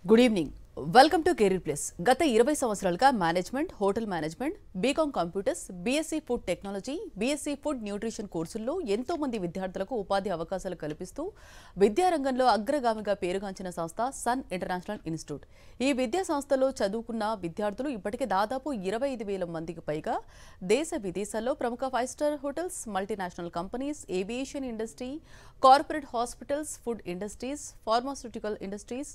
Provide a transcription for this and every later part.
Good evening welcome to career plus. గత 20 సంవత్సరాలుగా management, hotel management, BCom computers, BSc food technology, BSc food nutrition కోర్సుల్లో ఎంతో మంది విద్యార్థులకు ఉపాధి అవకాశాలు కల్పిస్తూ విద్యారంగంలో అగ్రగామిగా పేరుగాంచిన సంస్థ సన్ ఇంటర్నేషనల్ ఇన్స్టిట్యూట్. ఈ విద్యా సంస్థలో చదువుకున్న విద్యార్థులు ఇప్పటికే దాదాపు 25,000 మందికి పైగా దేశ విదేశాల్లో ప్రముఖ 5 star hotels, multinational companies, aviation industry, corporate hospitals, food industries, pharmaceutical industries,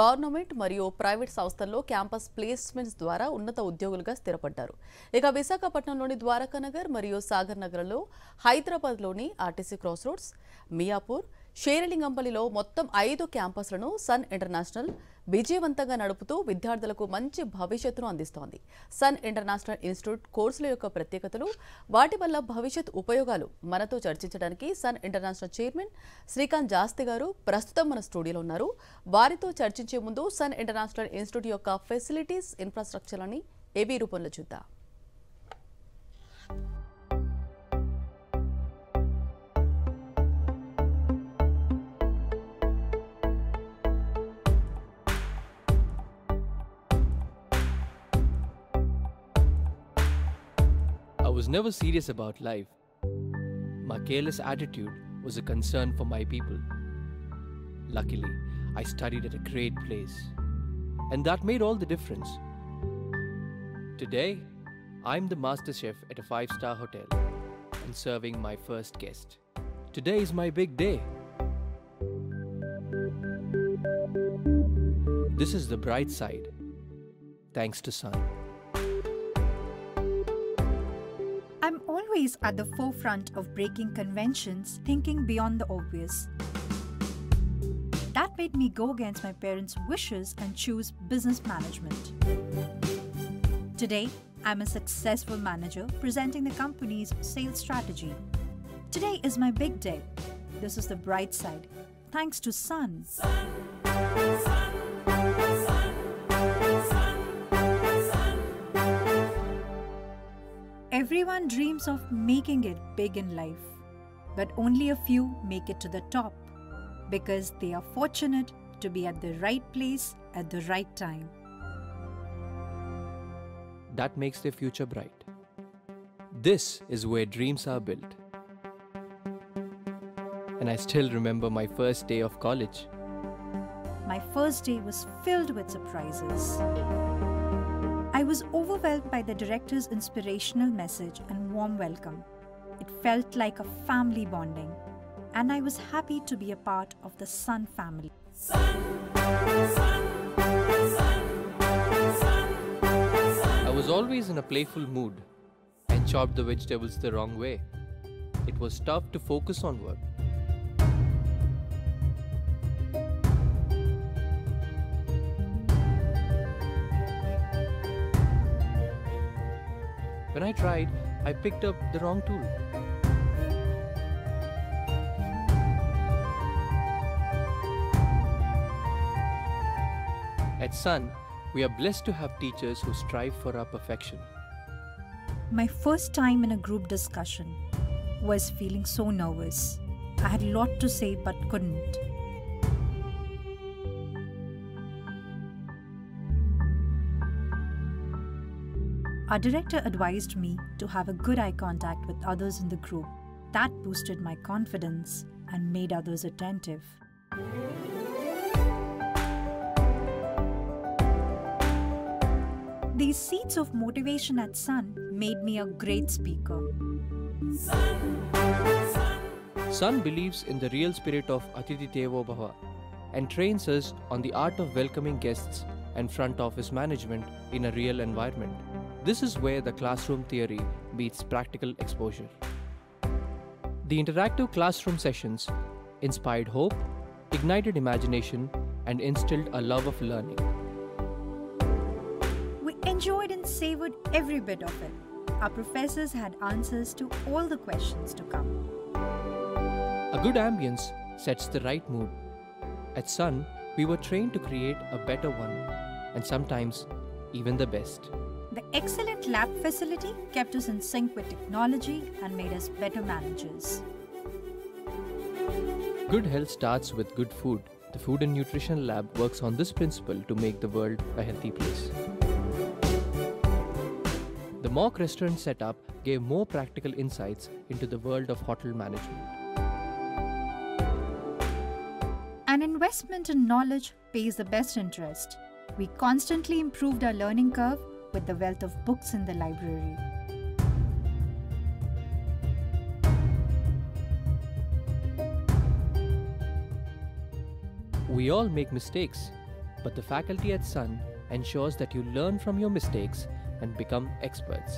government మరియు ప్రైవేట్ సంస్థల్లో క్యాంపస్ ప్లేస్మెంట్స్ ద్వారా ఉన్నత ఉద్యోగులుగా స్థిరపడ్డారు. ఇక విశాఖపట్నంలోని ద్వారకానగర్ మరియు సాగర్ నగర్లో, హైదరాబాద్లోని ఆర్టీసీ క్రాస్ రోడ్స్, మియాపూర్, షేర్లింగంపల్లిలో మొత్తం 5 క్యాంపస్లను సన్ ఇంటర్నేషనల్ విజయవంతంగా నడుపుతూ విద్యార్థులకు మంచి భవిష్యత్తును అందిస్తోంది. సన్ ఇంటర్నేషనల్ ఇన్స్టిట్యూట్ కోర్సుల యొక్క ప్రత్యేకతలు, వాటి వల్ల భవిష్యత్ ఉపయోగాలు మనతో చర్చించడానికి సన్ ఇంటర్నేషనల్ చైర్మన్ శ్రీకాంత్ జాస్తి గారు ప్రస్తుతం మన స్టూడియోలో ఉన్నారు. వారితో చర్చించే ముందు సన్ ఇంటర్నేషనల్ ఇన్స్టిట్యూట్ యొక్క ఫెసిలిటీస్, ఇన్ఫ్రాస్ట్రక్చర్ అని ఏబీ రూపంలో చూద్దాం. I was never serious about life. My careless attitude was a concern for my people. Luckily, I studied at a great place, and that made all the difference. Today, I'm the master chef at a 5-star hotel and serving my first guest. Today is my big day. This is the bright side, thanks to Sun. I'm always at the forefront of breaking conventions, thinking beyond the obvious. That made me go against my parents' wishes and choose business management. Today, I'm a successful manager presenting the company's sales strategy. Today is my big day. This is the bright side, thanks to Sun. Everyone dreams of making it big in life, but only a few make it to the top because they are fortunate to be at the right place at the right time. That makes their future bright. This is where dreams are built. And I still remember my first day of college. My first day was filled with surprises. I was overwhelmed by the director's inspirational message and warm welcome. It felt like a family bonding, and I was happy to be a part of the Sun family. I was always in a playful mood and chopped the vegetables the wrong way. It was tough to focus on work. When I tried, I picked up the wrong tool. At Sun, we are blessed to have teachers who strive for our perfection. My first time in a group discussion was feeling so nervous. I had a lot to say but couldn't. Our director advised me to have a good eye contact with others in the group. That boosted my confidence and made others attentive. These seeds of motivation at Sun made me a great speaker. Sun believes in the real spirit of Atithi Devo Bhava and trains us on the art of welcoming guests and front office management in a real environment. This is where the classroom theory meets practical exposure. The interactive classroom sessions inspired hope, ignited imagination, and instilled a love of learning. We enjoyed and savored every bit of it. Our professors had answers to all the questions to come. A good ambience sets the right mood. At Sun, we were trained to create a better one, and sometimes even the best. The excellent lab facility kept us in sync with technology and made us better managers. Good health starts with good food, The Food and Nutrition Lab works on this principle to make the world a healthy place. The mock restaurant setup gave more practical insights into the world of hotel management. An investment in knowledge pays the best interest. We constantly improved our learning curve with the wealth of books in the library. We all make mistakes, but the faculty at Sun ensures that you learn from your mistakes and become experts.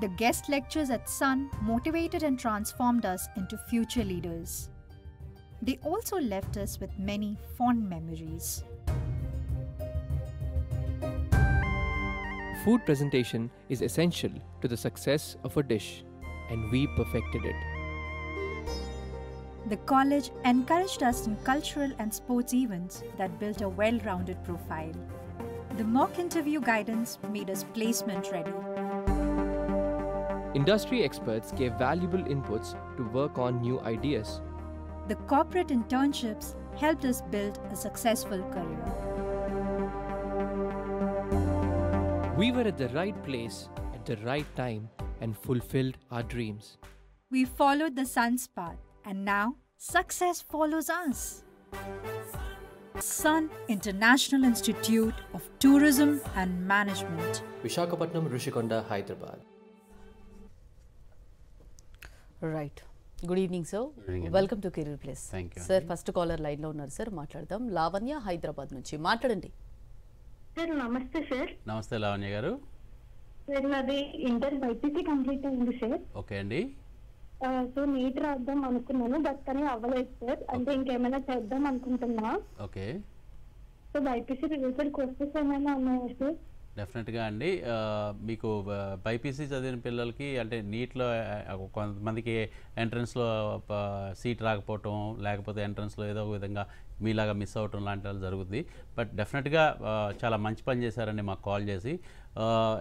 The guest lectures at Sun motivated and transformed us into future leaders. They also left us with many fond memories. Food presentation is essential to the success of a dish, and we perfected it. The college encouraged us in cultural and sports events that built a well-rounded profile. The mock interview guidance made us placement ready. Industry experts gave valuable inputs to work on new ideas. The corporate internships helped us build a successful career. We were at the right place at the right time and fulfilled our dreams. We followed the Sun's path, and now success follows us. Sun International Institute of Tourism and Management. Visakhapatnam, Rishikonda, Hyderabad. Right good evening sir, welcome to career place. Sir first caller line లో ఉన్నారు sir, మాట్లాడదాం. లావణ్య హైదరాబాద్ నుంచి మాట్లాడండి. Sir నమస్తే sir. నమస్తే లావణ్య గారు. Sir నాది inter BiPC complete అయింది సార్. ఓకే అండి. సో నీట్ రాద్దాం అనుకున్నాను, బట్ కానీ అవ్వలేదు సార్. అంటే ఇంకేమైనా చేద్దాం అనుకుంటున్నా. Okay. So BiPC related courses ఏమైనా ఉన్నాయా సార్? డెఫినెట్గా అండి. మీకు బైపీసీ చదివిన పిల్లలకి అంటే నీట్లో కొంతమందికి ఎంట్రన్స్లో సీట్ రాకపోవటం, లేకపోతే ఎంట్రన్స్లో ఏదో ఒక విధంగా మీలాగా మిస్ అవ్వటం లాంటి వాళ్ళు జరుగుతుంది. బట్ డెఫినెట్గా చాలా మంచి పని చేశారండి మాకు కాల్ చేసి.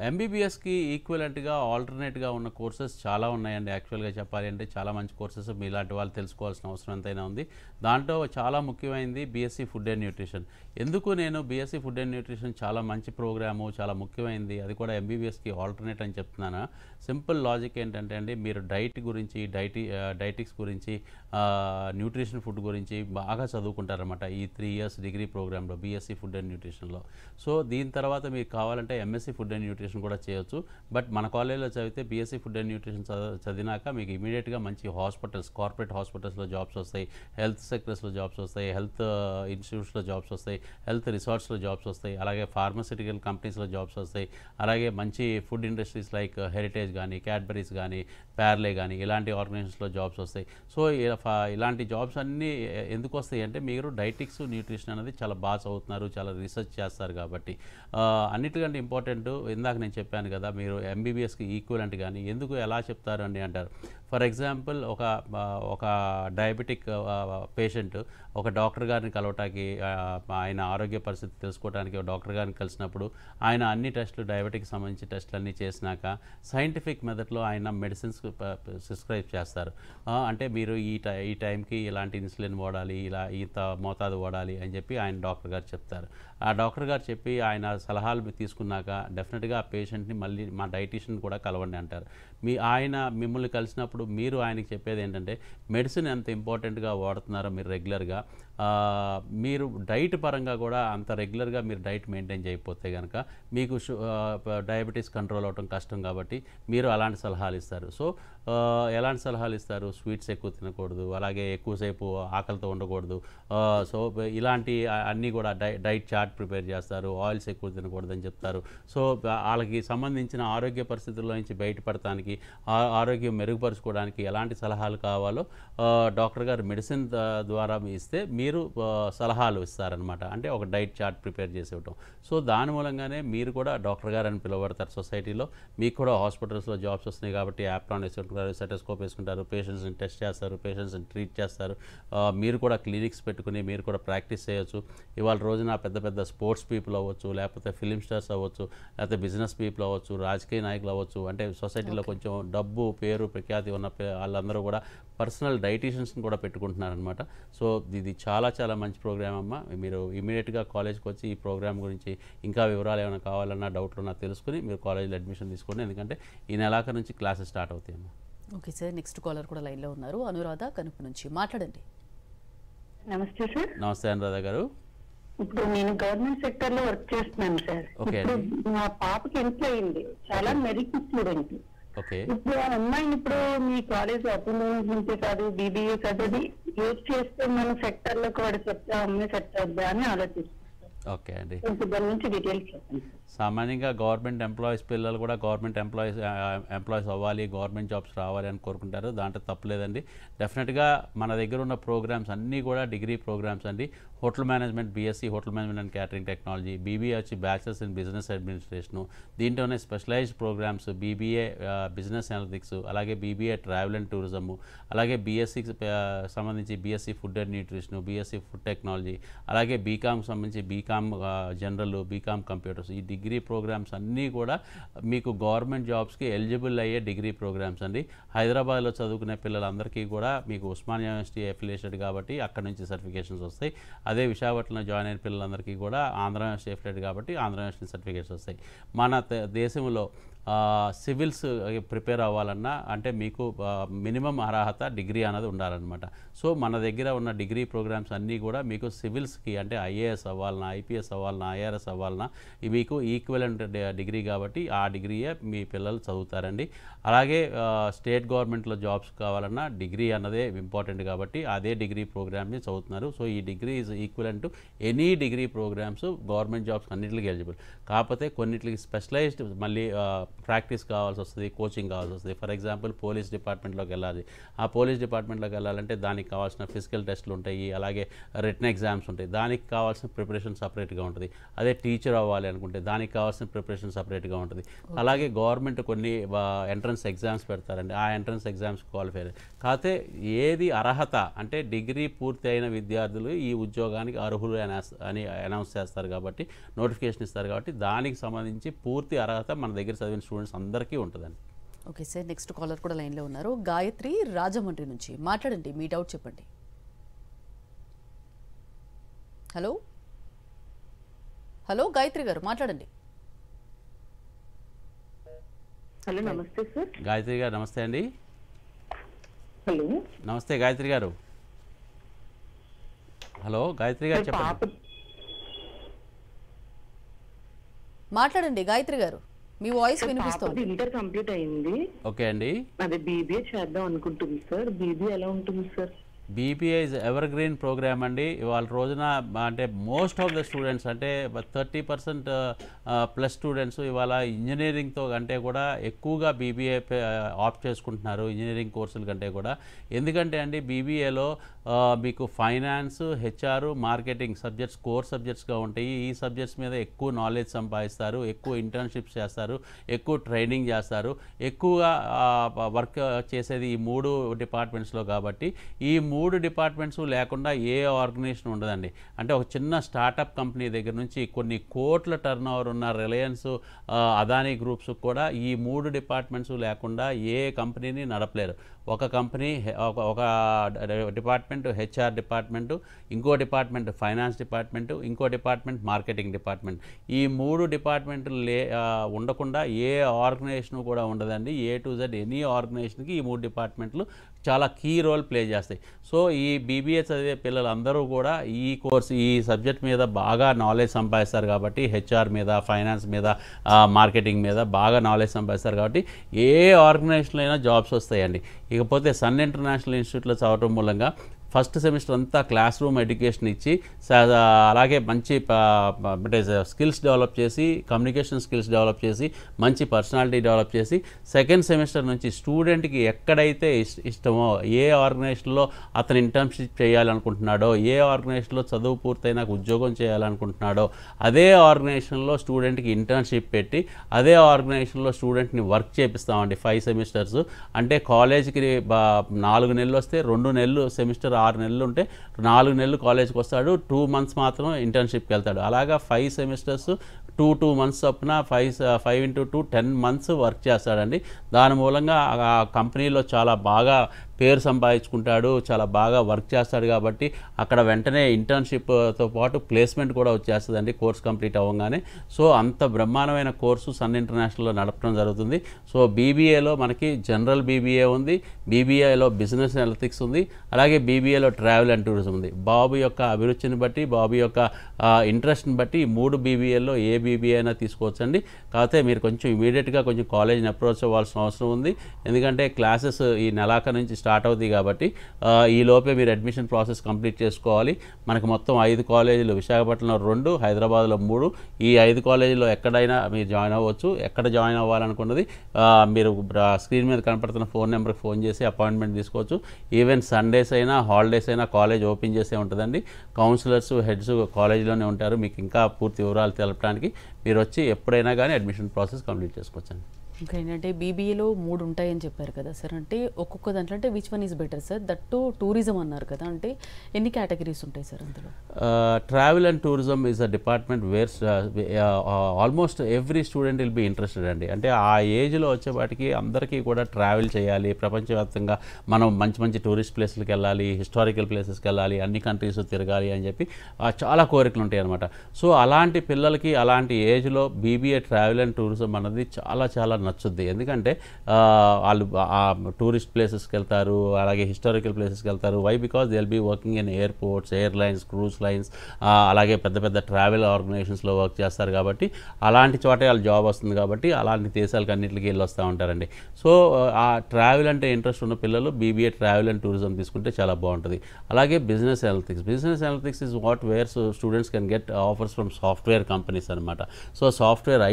ఎంబీబీఎస్కి ఈక్వలెంట్గా ఆల్టర్నేట్గా ఉన్న కోర్సెస్ చాలా ఉన్నాయండి. యాక్చువల్గా చెప్పాలి అంటే చాలా మంచి కోర్సెస్ మీలాంటి వాళ్ళు తెలుసుకోవాల్సిన అవసరం ఎంతైనా ఉంది. దాంట్లో చాలా ముఖ్యమైనది బీఎస్సీ ఫుడ్ అండ్ న్యూట్రిషన్. ఎందుకు నేను బీఎస్సీ ఫుడ్ అండ్ న్యూట్రిషన్ చాలా మంచి ప్రోగ్రాము, చాలా ముఖ్యమైనది, అది కూడా ఎంబీబీఎస్కి ఆల్టర్నేట్ అని చెప్తున్నాను. సింపుల్ లాజిక్ ఏంటంటే అండి, మీరు డైట్ గురించి డైటిక్స్ గురించి న్యూట్రిషన్ ఫుడ్ గురించి బాగా చదువుకుంటారన్నమాట ఈ 3 years డిగ్రీ ప్రోగ్రాంలో బీఎస్సీ ఫుడ్ అండ్ న్యూట్రిషన్లో. సో దీని తర్వాత మీకు కావాలంటే ఎంఎస్సీ ఫుడ్ అండ్ న్యూట్రిషన్ కూడా చేయొచ్చు. బట్ మన కాలేజీలో చదివితే బీఎస్సీ ఫుడ్ అండ్ న్యూట్రిషన్ చదివినాక మీకు ఇమీడియట్గా మంచి హాస్పిటల్స్, కార్పొరేట్ హాస్పిటల్స్లో జాబ్స్ వస్తాయి, హెల్త్ సెక్టర్స్లో జాబ్స్ వస్తాయి, హెల్త్ ఇన్స్టిట్యూట్స్లో జాబ్స్ వస్తాయి, హెల్త్ రిసార్ట్స్లో జాబ్స్ వస్తాయి, అలాగే ఫార్మస్యూటికల్ కంపెనీస్లో జాబ్స్ వస్తాయి, అలాగే మంచి ఫుడ్ ఇండస్ట్రీస్ లైక్ హెరిటేజ్ కానీ, క్యాడ్బరీస్ కానీ, ప్యార్లే కానీ ఇలాంటి ఆర్గనైజేషన్స్లో జాబ్స్ వస్తాయి. సో ఇలాంటి జాబ్స్ అన్నీ ఎందుకు వస్తాయి అంటే మీరు డైటిక్స్, న్యూట్రిషన్ అనేది చాలా బాగా చదువుతున్నారు, చాలా రీసెర్చ్ చేస్తారు కాబట్టి. అన్నిటికంటే ఇంపార్టెంట్ ఇందాక నేను చెప్పాను కదా, మీరు ఎంబీబీఎస్కి ఈక్వలెంట్ కానీ ఎందుకు ఎలా చెప్తారు అని అంటారు. ఫర్ ఎగ్జాంపుల్ ఒక డయాబెటిక్ పేషెంట్ ఒక డాక్టర్ గారిని కలవటానికి, ఆయన ఆరోగ్య పరిస్థితి తెలుసుకోవడానికి ఒక డాక్టర్ గారిని కలిసినప్పుడు ఆయన అన్ని టెస్టులు, డయాబెటిక్ సంబంధించి టెస్టులు అన్నీ చేసినాక సైంటిఫిక్ మెథడ్లో ఆయన మెడిసిన్స్ ప్రిస్క్రైబ్ చేస్తారు. అంటే మీరు ఈ టైంకి ఇలాంటి ఇన్సులిన్ వాడాలి, ఇలా ఇంత మోతాదు వాడాలి అని చెప్పి ఆయన డాక్టర్ గారు చెప్తారు. ఆ డాక్టర్ గారు చెప్పి ఆయన సలహాలు తీసుకున్నాక డెఫినెట్గా ఆ పేషెంట్ని మళ్ళీ మా డైటీషియన్ కూడా కలవండి అంటారు. ఆయన మిమ్మల్ని కలిసినప్పుడు మీరు ఆయనకి చెప్పేది ఏంటంటే మెడిసిన్ ఎంత ఇంపార్టెంట్గా వాడుతున్నారో మీరు రెగ్యులర్గా, మీరు డైట్ పరంగా కూడా అంత రెగ్యులర్గా మీరు డైట్ మెయింటైన్ చేయకపోతే కనుక మీకు డయాబెటీస్ కంట్రోల్ అవటం కష్టం కాబట్టి మీరు అలాంటి సలహాలు ఇస్తారు. సో ఎలాంటి సలహాలు ఇస్తారు? స్వీట్స్ ఎక్కువ తినకూడదు, అలాగే ఎక్కువసేపు ఆకలితో ఉండకూడదు. సో ఇలాంటి అన్నీ కూడా డైట్ చార్ట్ ప్రిపేర్ చేస్తారు. ఆయిల్స్ ఎక్కువ తినకూడదని చెప్తారు. సో వాళ్ళకి సంబంధించిన ఆరోగ్య పరిస్థితుల్లో నుంచి బయటపడటానికి, ఆరోగ్యం మెరుగుపరుచుకోవడానికి ఎలాంటి సలహాలు కావాలో డాక్టర్ గారు మెడిసిన్ ద్వారా ఇస్తే మీరు సలహాలు ఇస్తారనమాట. అంటే ఒక డైట్ చార్ట్ ప్రిపేర్ చేసి ఇవ్వటం. సో దాని మూలంగానే మీరు కూడా డాక్టర్ గారు అని పిలువబడతారు సొసైటీలో. మీకు కూడా హాస్పిటల్స్లో జాబ్స్ వస్తున్నాయి కాబట్టి యాప్రాన్ వేసుకుంటారు, సెటోస్కోప్ వేసుకుంటారు, పేషెంట్స్ని టెస్ట్ చేస్తారు, పేషెంట్స్ని ట్రీట్ చేస్తారు. మీరు కూడా క్లినిక్స్ పెట్టుకుని మీరు కూడా ప్రాక్టీస్ చేయొచ్చు. ఇవాళ రోజున పెద్ద పెద్ద స్పోర్ట్స్ పీపుల్ అవ్వచ్చు, లేకపోతే ఫిలిం స్టార్స్ అవ్వచ్చు, లేకపోతే బిజినెస్ పీపుల్ అవ్వచ్చు, రాజకీయ నాయకులు అవ్వచ్చు. అంటే సొసైటీలో కొంచెం డబ్బు పేరు ప్రఖ్యాతి ఉన్న వాళ్ళందరూ కూడా పర్సనల్ డైటీషియన్స్ని కూడా పెట్టుకుంటున్నారనమాట. సో ఇది చాలా చాలా మంచి ప్రోగ్రామ్ అమ్మ. మీరు ఇమీడియట్గా కాలేజ్కి వచ్చి ఈ ప్రోగ్రామ్ గురించి ఇంకా వివరాలు ఏమైనా కావాలన్నా డౌట్లు ఉన్నా తెలుసుకుని మీరు కాలేజ్లో అడ్మిషన్ తీసుకోండి. ఎందుకంటే ఈ నెలాఖరు నుంచి క్లాసెస్ స్టార్ట్ అవుతాయి అమ్మ. ఓకే సార్, నెక్స్ట్ కాలర్ కూడా లైన్లో ఉన్నారు. అనురాధ కనుపు నుంచి మాట్లాడండి. నమస్తే సార్. నమస్తే అనురాధ గారు. ఇప్పుడు నేను గవర్నమెంట్ సెక్టర్ లో వర్క్ చేస్తున్నాను సార్. ఓకే ఇప్పుడు మా పాపకి ఎంట్రీ అయింది, చాలా మెరిట్ స్టూడెంట్. ఓకే. ఇప్పుడు ఆ అమ్మాయిని ఇప్పుడు మీ కాలేజ్ అపోయింట్మెంట్ కాదు, బీబీఏ కాదు, అది యూజ్ చేస్తే మన సెక్టర్ లోకి వాడు చెప్తే అమ్మాయి సెట్ అవుద్దా అని ఆలోచిస్తాను. ఓకే అండి. దాని నుంచి డీటెయిల్స్ చెప్పండి. సామాన్యంగా గవర్నమెంట్ ఎంప్లాయీస్ పిల్లలు కూడా గవర్నమెంట్ ఎంప్లాయీస్ అవ్వాలి, గవర్నమెంట్ జాబ్స్ రావాలి అని కోరుకుంటారు. దాంట్లో తప్పలేదండి. డెఫినెట్గా మన దగ్గర ఉన్న ప్రోగ్రామ్స్ అన్నీ కూడా డిగ్రీ ప్రోగ్రామ్స్ అండి. Hotel management, BSc hotel management and catering technology, BBA వచ్చి బ్యాచిలర్స్ ఇన్ బిజినెస్ అడ్మినిస్ట్రేషను, దీంట్లోనే specialised programmes BBA business analytics, అలాగే బీబీఏ ట్రావెల్ అండ్ టూరిజము, అలాగే బీఎస్సీకి సంబంధించి BSc food and nutrition, BSc food technology, అలాగే బీకామ్కి సంబంధించి బీకామ్ జనరల్, బీకామ్ కంప్యూటర్స్. ఈ డిగ్రీ ప్రోగ్రామ్స్ అన్నీ కూడా మీకు గవర్నమెంట్ జాబ్స్కి ఎలిజిబుల్ అయ్యే డిగ్రీ ప్రోగ్రామ్స్ అండి. హైదరాబాద్లో చదువుకునే పిల్లలందరికీ కూడా మీకు ఉస్మానియా యూనివర్సిటీ అఫిలియేటెడ్ కాబట్టి అక్కడ నుంచి సర్టిఫికేషన్స్ వస్తాయి. అదే విశాఖపట్నంలో జాయిన్ అయిన పిల్లలందరికీ కూడా ఆంధ్ర యూనివర్సిటీ అఫిలియేటెడ్ కాబట్టి ఆంధ్ర యూనివర్సిటీ సర్టిఫికేట్స్ వస్తాయి. మన దేశంలో సివిల్స్ ప్రిపేర్ అవ్వాలన్నా అంటే మీకు మినిమం అర్హత డిగ్రీ అనేది ఉండాలన్నమాట. సో మన దగ్గర ఉన్న డిగ్రీ ప్రోగ్రామ్స్ అన్నీ కూడా మీకు సివిల్స్కి అంటే ఐఏఎస్ అవ్వాలన్నా, ఐపీఎస్ అవ్వాలన్నా, ఐఆర్ఎస్ అవ్వాలన్నా మీకు ఈక్వలెంట్ డిగ్రీ కాబట్టి ఆ డిగ్రీయే మీ పిల్లలు చదువుతారండి. అలాగే స్టేట్ గవర్నమెంట్లో జాబ్స్ కావాలన్నా డిగ్రీ అన్నదే ఇంపార్టెంట్ కాబట్టి అదే డిగ్రీ ప్రోగ్రామ్ని చదువుతున్నారు. సో ఈ degree is equivalent to any degree programmes government jobs అన్నింటికి ఎలిజిబుల్. కాకపోతే కొన్నిటికి స్పెషలైజ్డ్ మళ్ళీ ప్రాక్టీస్ కావాల్సి వస్తుంది, కోచింగ్ కావాల్సి వస్తుంది. ఫర్ ఎగ్జాంపుల్ పోలీస్ డిపార్ట్మెంట్లోకి వెళ్ళాలి. ఆ పోలీస్ డిపార్ట్మెంట్లోకి వెళ్ళాలంటే దానికి కావాల్సిన ఫిజికల్ టెస్టులు ఉంటాయి, అలాగే రిటన్ ఎగ్జామ్స్ ఉంటాయి. దానికి కావాల్సిన ప్రిపరేషన్ సపరేట్గా ఉంటుంది. అదే టీచర్ అవ్వాలి అనుకుంటే దానికి కావాల్సిన ప్రిపరేషన్ సపరేట్గా ఉంటుంది. అలాగే గవర్నమెంట్ కొన్ని ఎంట్రన్స్ ఎగ్జామ్స్ పెడతారండి. ఆ ఎంట్రన్స్ ఎగ్జామ్స్ క్వాలిఫై. కాకపోతే ఏది అర్హత అంటే డిగ్రీ పూర్తి అయిన విద్యార్థులు ఈ ఉద్యోగానికి అర్హులు అని అనౌన్స్ చేస్తారు కాబట్టి, నోటిఫికేషన్ ఇస్తారు కాబట్టి దానికి సంబంధించి పూర్తి అర్హత మన దగ్గర చదివిన స్టూడెంట్స్ అందరికీ ఉంటుందండి. ఓకే సార్, నెక్స్ట్ కాలర్ కూడా లైన్లో ఉన్నారు. గాయత్రి రాజమండ్రి నుంచి మాట్లాడండి, మీ డౌట్ చెప్పండి. హలో హలో గాయత్రి గారు మాట్లాడండి. హలో నమస్తే సార్. గాయత్రి గారు నమస్తే అండి. హలో నమస్తే గాయత్రి గారు. హలో గాయత్రి గారు చెప్పండి. మాట్లాడండి గాయత్రి గారు, మీ వాయిస్ వినిపిస్తుంది. ఇంటర్ కంప్లీట్ అయింది. ఓకే అండి. అదే బీబీఏ చేద్దాం అనుకుంటుంది సార్. బీబీఏ ఎలా ఉంటుంది sir? BBA is evergreen programme అండి. ఇవాళ రోజున అంటే మోస్ట్ ఆఫ్ ద స్టూడెంట్స్ అంటే 30% ప్లస్ స్టూడెంట్స్ ఇవాళ ఇంజనీరింగ్తో కంటే కూడా ఎక్కువగా బీబీఏ ఆప్ట్ చేసుకుంటున్నారు ఇంజనీరింగ్ కోర్సుల కంటే కూడా. ఎందుకంటే అండి బీబీఏలో మీకు finance, HR, marketing subjects core సబ్జెక్ట్స్గా ఉంటాయి. ఈ సబ్జెక్ట్స్ మీద ఎక్కువ నాలెడ్జ్ సంపాదిస్తారు, ఎక్కువ ఇంటర్న్షిప్స్ చేస్తారు, ఎక్కువ ట్రైనింగ్ చేస్తారు, ఎక్కువగా వర్క్ చేసేది ఈ 3 డిపార్ట్మెంట్స్లో కాబట్టి ఈ 3 డిపార్ట్మెంట్స్ లేకుండా ఏ ఆర్గనైజేషన్ ఉండదండి. అంటే ఒక చిన్న స్టార్టప్ కంపెనీ దగ్గర నుంచి కొన్ని కోట్ల టర్న్ ఓవర్ ఉన్న రిలయన్స్, అదానీ గ్రూప్స్ కూడా ఈ 3 డిపార్ట్మెంట్స్ లేకుండా ఏ కంపెనీని నడపలేరు. ఒక కంపెనీ ఒక డిపార్ట్మెంట్ హెచ్ఆర్ డిపార్ట్మెంటు, ఇంకో డిపార్ట్మెంట్ ఫైనాన్స్ డిపార్ట్మెంటు, ఇంకో డిపార్ట్మెంట్ మార్కెటింగ్ డిపార్ట్మెంట్. ఈ 3 డిపార్ట్మెంట్లు ఉండకుండా ఏ ఆర్గనైజేషన్ కూడా ఉండదండి. ఏ టు జెడ్ ఎనీ ఆర్గనైజేషన్కి ఈ 3 డిపార్ట్మెంట్లు చాలా కీ రోల్ ప్లే చేస్తాయి. సో ఈ బీబీఏ చదివే పిల్లలందరూ కూడా ఈ కోర్స్ ఈ సబ్జెక్ట్ మీద బాగా నాలెడ్జ్ సంపాదిస్తారు కాబట్టి, హెచ్ఆర్ మీద, ఫైనాన్స్ మీద, మార్కెటింగ్ మీద బాగా నాలెడ్జ్ సంపాదిస్తారు కాబట్టి ఏ ఆర్గనైజేషన్లో అయినా జాబ్స్ వస్తాయండి. ఇకపోతే సన్ ఇంటర్నేషనల్ ఇన్స్టిట్యూట్లో చదవటం మూలంగా ఫస్ట్ సెమిస్టర్ అంతా క్లాస్ రూమ్ ఎడ్యుకేషన్ ఇచ్చి అలాగే మంచి అంటే స్కిల్స్ డెవలప్ చేసి, కమ్యూనికేషన్ స్కిల్స్ డెవలప్ చేసి, మంచి పర్సనాలిటీ డెవలప్ చేసి, సెకండ్ సెమిస్టర్ నుంచి స్టూడెంట్కి ఎక్కడైతే ఇష్టమో, ఏ ఆర్గనైజేషన్లో అతను ఇంటర్న్షిప్ చేయాలనుకుంటున్నాడో, ఏ ఆర్గనైజేషన్లో చదువు పూర్తయినాక ఉద్యోగం చేయాలనుకుంటున్నాడో అదే ఆర్గనైజేషన్లో స్టూడెంట్కి ఇంటర్న్షిప్ పెట్టి అదే ఆర్గనైజేషన్లో స్టూడెంట్ని వర్క్ చేపిస్తామండి 5 సెమిస్టర్స్. అంటే కాలేజ్కి 4 నెలలు వస్తే 2 నెలలు సెమిస్టర్, 6 నెలలు ఉంటే 4 నెలలు కాలేజ్కి వస్తాడు, 2 months మాత్రం ఇంటర్న్షిప్కి వెళ్తాడు. అలాగా 5 సెమిస్టర్స్ 2 months చొప్పున 5 into 2 10 months వర్క్ చేస్తాడండి. దాని మూలంగా ఆ కంపెనీలో చాలా బాగా పేరు సంపాదించుకుంటాడు, చాలా బాగా వర్క్ చేస్తాడు. కాబట్టి అక్కడ వెంటనే ఇంటర్న్షిప్తో పాటు ప్లేస్మెంట్ కూడా వచ్చేస్తుందండి కోర్స్ కంప్లీట్ అవ్వగానే. సో అంత బ్రహ్మాండమైన కోర్సు సన్ ఇంటర్నేషనల్లో నడపడం జరుగుతుంది. సో బీబీఏలో మనకి జనరల్ బీబీఏ ఉంది, బీబీఏలో బిజినెస్ అనలిటిక్స్ ఉంది, అలాగే బీబీఏలో ట్రావెల్ అండ్ టూరిజం ఉంది. బాబు యొక్క అభిరుచిని బట్టి, బాబు యొక్క ఇంట్రెస్ట్ని బట్టి 3 బీబీఏల్లో ఏ బీబీఏ అయినా తీసుకోవచ్చండి. కాకపోతే మీరు కొంచెం ఇమీడియట్గా కొంచెం కాలేజ్ని అప్రోచ్ అవ్వాల్సిన అవసరం ఉంది. ఎందుకంటే క్లాసెస్ ఈ నెలాఖరు నుంచి స్టార్ట్ అవుతాయి కాబట్టి ఈ లోపే మీరు అడ్మిషన్ ప్రాసెస్ కంప్లీట్ చేసుకోవాలి. మనకు మొత్తం 5 కాలేజీలు, విశాఖపట్నంలో 2, హైదరాబాద్లో 3. ఈ 5 కాలేజీలో ఎక్కడైనా మీరు జాయిన్ అవ్వచ్చు. ఎక్కడ జాయిన్ అవ్వాలనుకున్నది మీరు స్క్రీన్ మీద కనపడుతున్న ఫోన్ నెంబర్కి ఫోన్ చేసి అపాయింట్మెంట్ తీసుకోవచ్చు. ఈవెన్ సండేస్ అయినా, హాలిడేస్ అయినా కాలేజ్ ఓపెన్ చేసే ఉంటుందండి. కౌన్సిలర్స్, హెడ్స్ కాలేజీలోనే ఉంటారు. మీకు ఇంకా పూర్తి వివరాలు తెలపడానికి మీరు వచ్చి ఎప్పుడైనా కానీ అడ్మిషన్ ప్రాసెస్ కంప్లీట్ చేసుకోవచ్చండి. ఇంకా ఏంటంటే బీబీఏలో 3 ఉంటాయని చెప్పారు కదా సార్, అంటే ఒక్కొక్క దాంట్లో అంటే which one is better sir? That tourism అన్నారు కదా, అంటే ఎన్ని కేటగిరీస్ ఉంటాయి సార్ అందులో? Travel and tourism is a department where almost every student will be interested అండి. అంటే ఆ ఏజ్లో వచ్చేపాటికి అందరికీ కూడా ట్రావెల్ చేయాలి, ప్రపంచవ్యాప్తంగా మనం మంచి మంచి టూరిస్ట్ ప్లేస్లకు వెళ్ళాలి, హిస్టారికల్ ప్లేసెస్కి వెళ్ళాలి, అన్ని కంట్రీస్ తిరగాలి అని చెప్పి చాలా కోరికలు ఉంటాయి అనమాట. సో అలాంటి పిల్లలకి అలాంటి ఏజ్లో బీబీఏ ట్రావెల్ అండ్ టూరిజం అన్నది చాలా చాలా నచ్చుద్ది. ఎందుకంటే వాళ్ళు టూరిస్ట్ ప్లేసెస్కి వెళ్తారు, అలాగే హిస్టారికల్ ప్లేసెస్కి వెళ్తారు. Why? Because they will be working in airports, airlines, cruise lines, అలాగే పెద్ద పెద్ద ట్రావెల్ ఆర్గనైజేషన్స్లో వర్క్ చేస్తారు. కాబట్టి అలాంటి చోటే వాళ్ళ జాబ్ వస్తుంది. కాబట్టి అలాంటి దేశాలకు అన్నింటికి వెళ్ళి వస్తూ ఉంటారండి. సో ఆ ట్రావెల్ అంటే ఇంట్రెస్ట్ ఉన్న పిల్లలు బీబీఏ ట్రావెల్ అండ్ టూరిజం తీసుకుంటే చాలా బాగుంటుంది. అలాగే business analytics. Business analytics is what where students can get offers from software companies అనమాట. సో సాఫ్ట్వేర్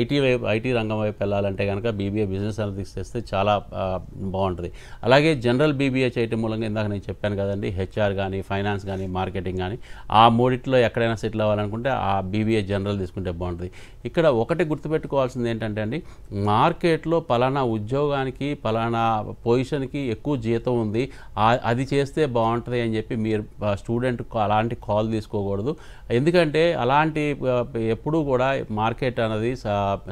ఐటీ రంగం వైపు వెళ్ళాలంటే కనుక బీబీఏ బిజినెస్ అనలిటిక్స్ చేస్తే చాలా బాగుంటుంది. అలాగే జనరల్ బీబీఏ చేయటం మూలంగా ఇందాక నేను చెప్పాను కదండి, హెచ్ఆర్ కానీ, ఫైనాన్స్ కానీ, మార్కెటింగ్ కానీ, ఆ మూడిట్లో ఎక్కడైనా సెటిల్ అవ్వాలనుకుంటే ఆ బీబీఏ జనరల్ తీసుకుంటే బాగుంటుంది. ఇక్కడ ఒకటి గుర్తుపెట్టుకోవాల్సింది ఏంటంటే అండి, మార్కెట్లో పలానా ఉద్యోగానికి, పలానా పొజిషన్కి ఎక్కువ జీతం ఉంది, అది చేస్తే బాగుంటుంది అని చెప్పి మీరు స్టూడెంట్ అలాంటి కాల్ తీసుకోకూడదు. ఎందుకంటే అలాంటి ఎప్పుడూ కూడా మార్కెట్ అనేది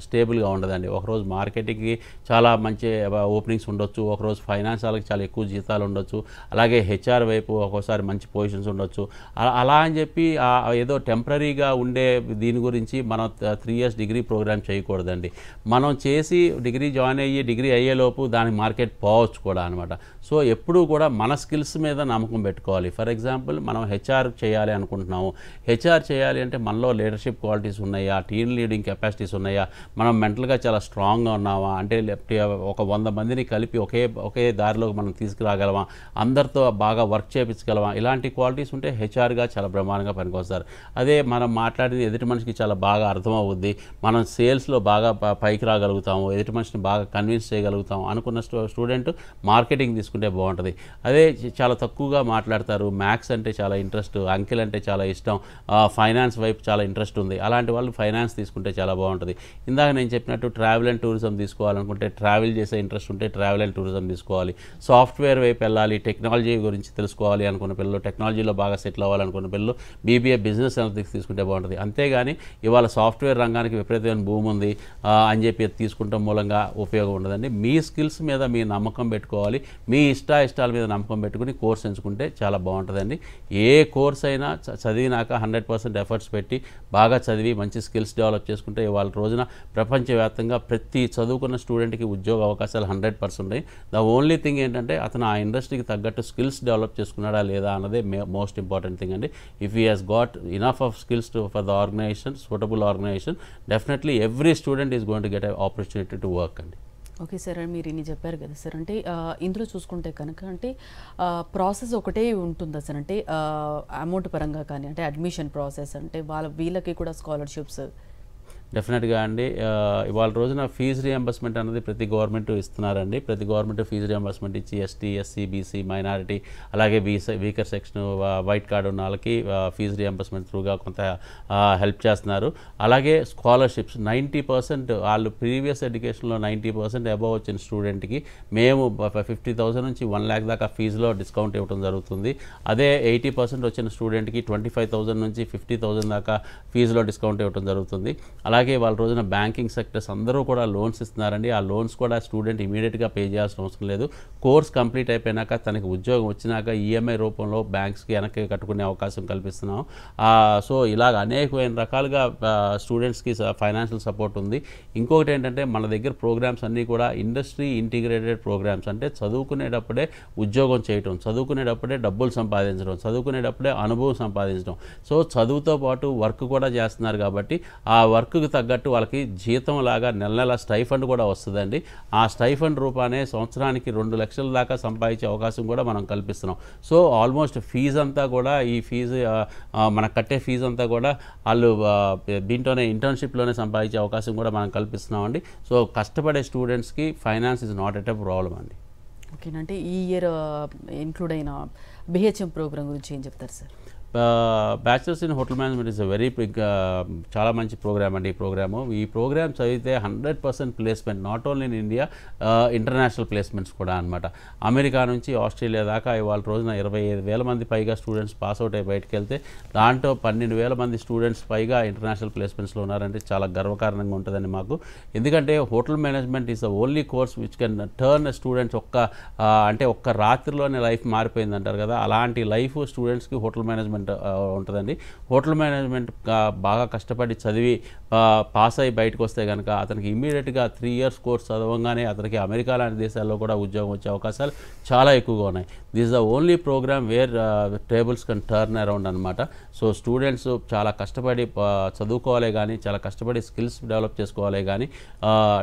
స్టేబుల్గా ఉండదండి. ఒకరోజు మార్కెటింగ్కి చాలా మంచి ఓపెనింగ్స్ ఉండొచ్చు, ఒకరోజు ఫైనాన్స్ వాళ్ళకి చాలా ఎక్కువ జీతాలు ఉండొచ్చు, అలాగే హెచ్ఆర్ వైపు ఒక్కోసారి మంచి పొజిషన్స్ ఉండొచ్చు. అలా అని చెప్పి ఏదో టెంపరీగా ఉండే దీని గురించి మనం 3 years డిగ్రీ ప్రోగ్రామ్ చేయకూడదండి. మనం చేసి డిగ్రీ జాయిన్ అయ్యి డిగ్రీ అయ్యేలోపు దాని మార్కెట్ పోవచ్చు కూడా అనమాట. సో ఎప్పుడూ కూడా మన స్కిల్స్ మీద నమ్మకం పెట్టుకోవాలి. ఫర్ ఎగ్జాంపుల్ మనం హెచ్ఆర్ చేయాలి అనుకుంటున్నాము. హెచ్ఆర్ చేయాలి అంటే మనలో లీడర్షిప్ క్వాలిటీస్ ఉన్నాయా, టీమ్ లీడింగ్ కెపాసిటీస్ ఉన్నాయా, మనం మెంటల్గా చాలా స్ట్రాంగ్గా ఉన్నామా, అంటే ఒక 100 మందిని కలిపి ఒకే దారిలోకి మనం తీసుకురాగలమా, అందరితో బాగా వర్క్ చేయించగలమా, ఇలాంటి క్వాలిటీస్ ఉంటే హెచ్ఆర్గా చాలా బ్రహ్మాండంగా పనికొస్తారు. అదే మనం మాట్లాడిన ఎదుటి మనిషికి చాలా బాగా అర్థమవుద్ది, మనం సేల్స్లో బాగా పైకి రాగలుగుతాము, ఎదుటి మనిషిని బాగా కన్విన్స్ చేయగలుగుతాము అనుకున్న స్టూడెంట్ మార్కెటింగ్ తీసుకుంటే బాగుంటుంది. అదే చాలా తక్కువగా మాట్లాడతారు, మ్యాథ్స్ అంటే చాలా ఇంట్రెస్ట్, అంకెల్ అంటే చాలా ఇష్టం, ఫైనాన్స్ వైపు చాలా ఇంట్రెస్ట్ ఉంది, అలాంటి వాళ్ళు ఫైనాన్స్ తీసుకుంటే చాలా బాగుంటుంది. ఇందాక నేను చెప్పినట్టు ట్రావెల్ అండ్ టూరిజం తీసుకోవాలనుకుంటే, ట్రావెల్ చేసే ఇంట్రెస్ట్ ఉంటే ట్రావెల్ అండ్ టూరిజం తీసుకోవాలి. సాఫ్ట్వేర్ వైపు వెళ్ళాలి, టెక్నాలజీ గురించి తెలుసుకోవాలి అనుకున్న పిల్లలు, టెక్నాలజీలో బాగా సెటిల్ అవ్వాలనుకున్న పిల్లలు బీబీఏ బిజినెస్ అనలిటిక్స్ తీసుకుంటే బాగుంటుంది. అంతేగాని ఇవాళ సాఫ్ట్వేర్ రంగానికి విపరీతమైన భూమి ఉంది అని చెప్పి తీసుకుంటాం మూలంగా ఉపయోగం ఉండదండి. మీ స్కిల్స్ మీద మీ నమ్మకం పెట్టుకోవాలి, మీ ఇష్టాల మీద నమ్మకం పెట్టుకుని కోర్స్ ఎంచుకుంటే చాలా బాగుంటుందండి. ఏ కోర్స్ అయినా చదివినాక 100% ఎఫర్ట్స్ పెట్టి బాగా చదివి మంచి స్కిల్స్ డెవలప్ చేసుకుంటే ఇవాళ రోజున ప్రపంచవ్యాప్తంగా ప్రతి చదువుకున్న స్టూడెంట్కి ఉద్యోగ అవకాశాలు 100% ఉన్నాయి. ద ఓన్లీ థింగ్ ఏంటంటే అతను ఆ ఇండస్ట్రీకి తగ్గట్టు స్కిల్స్ డెవలప్ చేసుకున్నాడా లేదా అన్నదే మోస్ట్ ఇంపార్టెంట్ థింగ్ అండి. If he has got enough of skills for the organisation, suitable organisation, definitely every student is going to get a opportunity to work అండి. ఓకే సార్, మీరు ఇన్ని చెప్పారు కదా సార్, అంటే ఇందులో చూసుకుంటే కనుక అంటే ప్రాసెస్ ఒకటే ఉంటుందా సార్, అంటే అమౌంట్ పరంగా కానీ, అంటే అడ్మిషన్ ప్రాసెస్ అంటే వీళ్ళకి కూడా స్కాలర్షిప్స్? డెఫినెట్గా అండి, ఇవాళ రోజున ఫీజు రియంబర్స్మెంట్ అనేది ప్రతి గవర్నమెంట్ ఇస్తున్నారండి. ప్రతి గవర్నమెంట్ ఫీజు రియంబర్స్మెంట్ ఇచ్చి ఎస్టీ, ఎస్సీ, బీసీ, మైనారిటీ, అలాగే వీకర్ సెక్షన్, వైట్ కార్డు ఉన్న వాళ్ళకి ఫీజు రియంబర్స్మెంట్ త్రూగా కొంత హెల్ప్ చేస్తున్నారు. అలాగే స్కాలర్షిప్స్ 90% వాళ్ళు ప్రీవియస్ ఎడ్యుకేషన్లో 90% అబవ్ వచ్చిన స్టూడెంట్కి మేము 50,000 నుంచి 1 lakh దాకా ఫీజులో డిస్కౌంట్ ఇవ్వడం జరుగుతుంది. అదే 80% వచ్చిన స్టూడెంట్కి 25,000 నుంచి 50,000 దాకా ఫీజులో డిస్కౌంట్ ఇవ్వడం జరుగుతుంది. అలాగే వాళ్ళ రోజున బ్యాంకింగ్ సెక్టర్స్ అందరూ కూడా లోన్స్ ఇస్తున్నారండి. ఆ లోన్స్ కూడా స్టూడెంట్ ఇమీడియట్గా పే చేయాల్సిన అవసరం లేదు. కోర్స్ కంప్లీట్ అయిపోయినాక తనకి ఉద్యోగం వచ్చినాక ఈఎంఐ రూపంలో బ్యాంక్స్కి వెనక్కి కట్టుకునే అవకాశం కల్పిస్తున్నాం. సో ఇలాగ అనేకమైన రకాలుగా స్టూడెంట్స్కి ఫైనాన్షియల్ సపోర్ట్ ఉంది. ఇంకొకటి ఏంటంటే మన దగ్గర ప్రోగ్రామ్స్ అన్నీ కూడా ఇండస్ట్రీ ఇంటిగ్రేటెడ్ ప్రోగ్రామ్స్, అంటే చదువుకునేటప్పుడే ఉద్యోగం చేయటం, చదువుకునేటప్పుడే డబ్బులు సంపాదించడం, చదువుకునేటప్పుడే అనుభవం సంపాదించడం. సో చదువుతో పాటు వర్క్ కూడా చేస్తున్నారు కాబట్టి ఆ వర్క్కి తగ్గట్టు వాళ్ళకి జీతం లాగా నెల నెల స్టైఫండ్ కూడా వస్తుందండి. ఆ స్టైఫండ్ రూపానే సంవత్సరానికి 2 లక్షల దాకా సంపాదించే అవకాశం కూడా మనం కల్పిస్తున్నాం. సో ఆల్మోస్ట్ ఫీజు అంతా కూడా ఈ ఫీజు మనకు కట్టే ఫీజు అంతా కూడా వాళ్ళు దీంట్లోనే ఇంటర్న్షిప్లోనే సంపాదించే అవకాశం కూడా మనం కల్పిస్తున్నామండి. సో కష్టపడే స్టూడెంట్స్కి finance is not at a problem అండి. ఓకేనంటే ఈ ఇయర్ ఇంక్లూడ్ అయిన బిహెచ్ఎం ప్రోగ్రామ్ గురించి ఏం చెప్తారు sir? Bachelors in hotel management is a very big, చాలా మంచి ప్రోగ్రామ్ అండి. ఈ ప్రోగ్రామ్ చదివితే 100% placement, not only in India, international placements కూడా అనమాట. అమెరికా నుంచి ఆస్ట్రేలియా దాకా ఇవాళ రోజున 25,000 మంది పైగా స్టూడెంట్స్ పాస్అవుట్ అయ్యి బయటకు వెళ్తే దాంట్లో 12,000 మంది స్టూడెంట్స్ పైగా ఇంటర్నేషనల్ ప్లేస్మెంట్స్లో ఉన్నారంటే చాలా గర్వకారణంగా ఉంటుందండి మాకు. ఎందుకంటే hotel management is the only course which can turn students ఒక్క రాత్రిలోనే లైఫ్ మారిపోయింది అంటారు కదా, అలాంటి లైఫ్ స్టూడెంట్స్కి హోటల్ మేనేజ్మెంట్ ఉంటుందండి. హోటల్ మేనేజ్మెంట్ బాగా కష్టపడి చదివి పాస్ అయ్యి బయటకు వస్తే కనుక అతనికి ఇమ్మీడియట్గా 3 years కోర్స్ చదవగానే అతనికి అమెరికా లాంటి దేశాల్లో కూడా ఉద్యోగం వచ్చే అవకాశాలు చాలా ఎక్కువగా ఉన్నాయి. This is the only programme where tables can turn around అనమాట. సో స్టూడెంట్స్ చాలా కష్టపడి చదువుకోవాలి కానీ, చాలా కష్టపడి స్కిల్స్ డెవలప్ చేసుకోవాలి కానీ,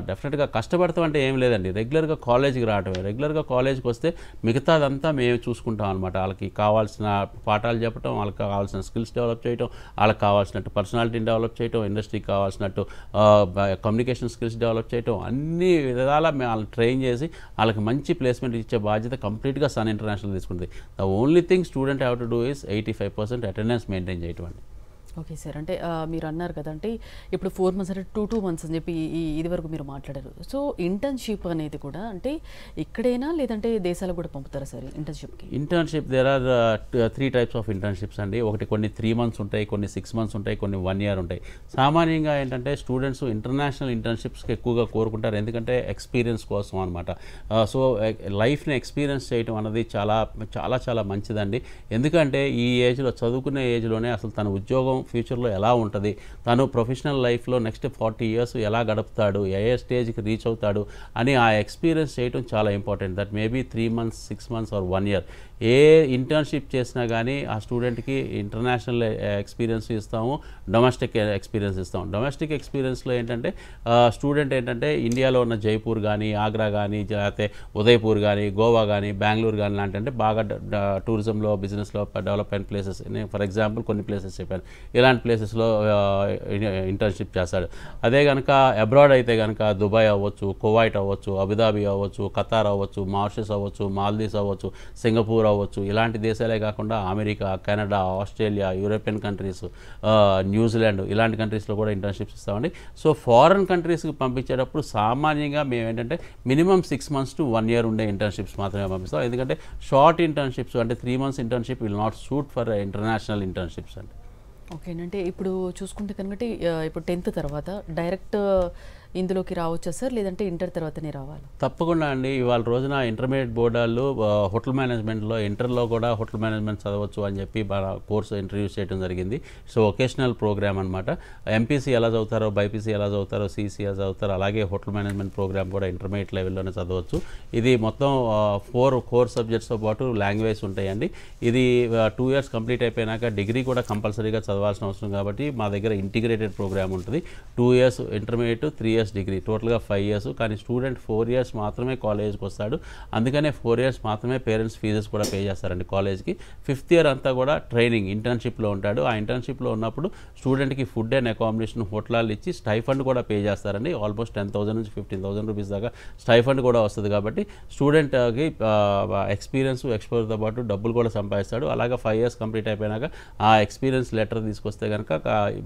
డెఫినెట్గా కష్టపడతాం అంటే ఏం లేదండి, రెగ్యులర్గా కాలేజీకి రావటమే. రెగ్యులర్గా కాలేజీకి వస్తే మిగతాదంతా మేము చూసుకుంటాం అనమాట. వాళ్ళకి కావాల్సిన పాఠాలు చెప్పడం, వాళ్ళకి కావాల్సిన స్కిల్స్ డెవలప్ చేయటం, వాళ్ళకి కావాల్సినట్టు పర్సనాలిటీని డెవలప్ చేయటం, ఇండస్ట్రీకి కావాల్సినట్టు కమ్యూనికేషన్ స్కిల్స్ డెవలప్ చేయటం, అన్ని విధాలా మేము వాళ్ళని ట్రైన్ చేసి వాళ్ళకి మంచి ప్లేస్మెంట్ ఇచ్చే బాధ్యత కంప్లీట్గా సన్ ఇంటర్నేషనల్ తీసుకుంటుంది. The only thing student have to do is 85% attendance maintain చేయటం అండి. ఓకే సార్, అంటే మీరు అన్నారు కదా, అంటే ఇప్పుడు 4 months అంటే 2 months అని చెప్పి ఇది వరకు మీరు మాట్లాడారు. సో ఇంటర్న్షిప్ అనేది కూడా అంటే ఇక్కడైనా లేదంటే దేశాలకు కూడా పంపుతారా సార్ ఇంటర్న్షిప్కి? Internship there are 3 types of internships అండి. ఒకటి కొన్ని 3 months ఉంటాయి, కొన్ని 6 months ఉంటాయి, కొన్ని 1 year ఉంటాయి. సామాన్యంగా ఏంటంటే స్టూడెంట్స్ ఇంటర్నేషనల్ ఇంటర్న్షిప్స్కి ఎక్కువగా కోరుకుంటారు, ఎందుకంటే ఎక్స్పీరియన్స్ కోసం అనమాట. సో లైఫ్ని ఎక్స్పీరియన్స్ చేయడం అన్నది చాలా చాలా చాలా మంచిదండి. ఎందుకంటే ఈ ఏజ్లో, చదువుకునే ఏజ్లోనే అసలు తన ఉద్యోగం ఫ్యూచర్లో ఎలా ఉంటుంది, తను ప్రొఫెషనల్ లైఫ్లో నెక్స్ట్ 40 years ఎలా గడుపుతాడు, ఏ స్టేజ్కి రీచ్ అవుతాడు అని ఆ ఎక్స్పీరియన్స్ చేయడం చాలా important. That maybe 3 months, 6 months or 1 year. ఏ ఇంటర్న్షిప్ చేసినా కానీ ఆ స్టూడెంట్కి ఇంటర్నేషనల్ ఎక్స్పీరియన్స్ ఇస్తాము, డొమెస్టిక్ ఎక్స్పీరియన్స్ ఇస్తాం. డొమెస్టిక్ ఎక్స్పీరియన్స్లో ఏంటంటే స్టూడెంట్ ఏంటంటే ఇండియాలో ఉన్న జైపూర్ కానీ, ఆగ్రా కానీ, లేకపోతే ఉదయపూర్ కానీ, గోవా కానీ, బెంగళూరు కానీ లాంటి బాగా టూరిజంలో, బిజినెస్లో డెవలప్ అయిన ప్లేసెస్, ఫర్ ఎగ్జాంపుల్ కొన్ని ప్లేసెస్ చెప్పాను, ఇలాంటి ప్లేసెస్లో ఇంటర్న్షిప్ చేస్తాడు. అదే కనుక అబ్రాడ్ అయితే కనుక దుబాయ్ అవ్వచ్చు, కువైట్ అవ్వచ్చు, అబుదాబి అవ్వచ్చు, ఖతార్ అవ్వచ్చు, మారిషస్ అవ్వచ్చు, మాల్దీవ్స్ అవ్వచ్చు, సింగపూర్ అవ్వచ్చు, ఇలాంటి దేశాలే కాకుండా America, Canada, Australia, European countries, New Zealand ఇలాంటి కంట్రీస్లో కూడా ఇంటర్న్షిప్స్ ఇస్తామండి. సో ఫారెన్ కంట్రీస్కి పంపించేటప్పుడు సామాన్యంగా మేము ఏంటంటే మినిమం 6 months to 1 year ఉండే ఇంటర్న్షిప్స్ మాత్రమే పంపిస్తాం. ఎందుకంటే షార్ట్ ఇంటర్న్షిప్స్ అంటే 3 months internship will not suit for international internships అండి. ఓకేనంటే ఇప్పుడు చూసుకుంటే కనుక ఇప్పుడు 10th తర్వాత డైరెక్ట్ ఇందులోకి రావచ్చా సార్, లేదంటే ఇంటర్ తర్వాతనే రావాలి? తప్పకుండా అండి. ఇవాళ రోజున ఇంటర్మీడియట్ బోర్డు వాళ్ళు హోటల్ మేనేజ్మెంట్లో ఇంటర్లో కూడా హోటల్ మేనేజ్మెంట్ చదవచ్చు అని చెప్పి కోర్సు ఇంట్రడ్యూస్ చేయడం జరిగింది. సో ఒకేషనల్ ప్రోగ్రామ్ అనమాట. ఎంపీసీ ఎలా చదువుతారో, బైపీసీ ఎలా చదువుతారో, సీసీ ఎలా చదువుతారో, అలాగే హోటల్ మేనేజ్మెంట్ ప్రోగ్రామ్ కూడా ఇంటర్మీడియట్ లెవెల్లోనే చదవచ్చు. ఇది మొత్తం 4 core సబ్జెక్ట్స్తో పాటు లాంగ్వేజ్ ఉంటాయండి. ఇది 2 years కంప్లీట్ అయిపోయినాక డిగ్రీ కూడా కంపల్సరీగా చదవాల్సిన అవసరం కాబట్టి మా దగ్గర ఇంటిగ్రేటెడ్ ప్రోగ్రామ్ ఉంటుంది. 2 years intermediate, 3 years years degree, టోటల్గా 5 years. కానీ స్టూడెంట్ 4 years మాత్రమే కాలేజ్కి వస్తాడు. అందుకనే 4 years మాత్రమే పేరెంట్స్ ఫీజెస్ కూడా పే చేస్తారండి కాలేజ్కి. 5th year అంతా కూడా ట్రైనింగ్ ఇంటర్న్షిప్లో ఉంటాడు. ఆ ఇంటర్న్షిప్లో ఉన్నప్పుడు స్టూడెంట్కి ఫుడ్ అండ్ అకామిడేషన్ హోటలాలు ఇచ్చి స్టైఫండ్ కూడా పే చేస్తారండి. ఆల్మోస్ట్ 10,000 నుంచి 15,000 రూపీస్ దాకా స్టైఫండ్ కూడా వస్తుంది. కాబట్టి స్టూడెంట్కి ఎక్స్పీరియన్స్ ఎక్స్పోజర్తో పాటు డబ్బులు కూడా సంపాదిస్తాడు. అలాగే 5 years కంప్లీట్ అయిపోయినాక ఆ ఎక్స్పీరియన్స్ లెటర్ తీసుకొస్తే కనుక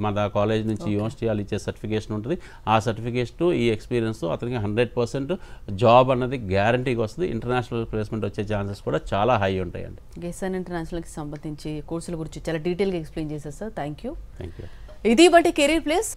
మన కాలేజ్ నుంచి యూనివర్సిటీ వాళ్ళు ఇచ్చే సర్టిఫికేషన్ ఉంటుంది. ఆ సర్టిఫికేషన్ ఈ ఎక్స్పీరియన్స్ అతనికి 100% జాబ్ అన్నది గ్యారంటీగా వస్తుంది. ఇంటర్నేషనల్ ప్లేస్మెంట్ వచ్చే ఛాన్సెస్ కూడా చాలా హై ఉంటాయండి. గెసన్ ఇంటర్నేషనల్కి సంబంధించి కోర్సుల గురించి చాలా డీటెయిల్గా ఎక్స్ప్లెయిన్ చేశారు sir. Thank you. Thank you. ఇది బట్టి కెరీర్ ప్లేస్.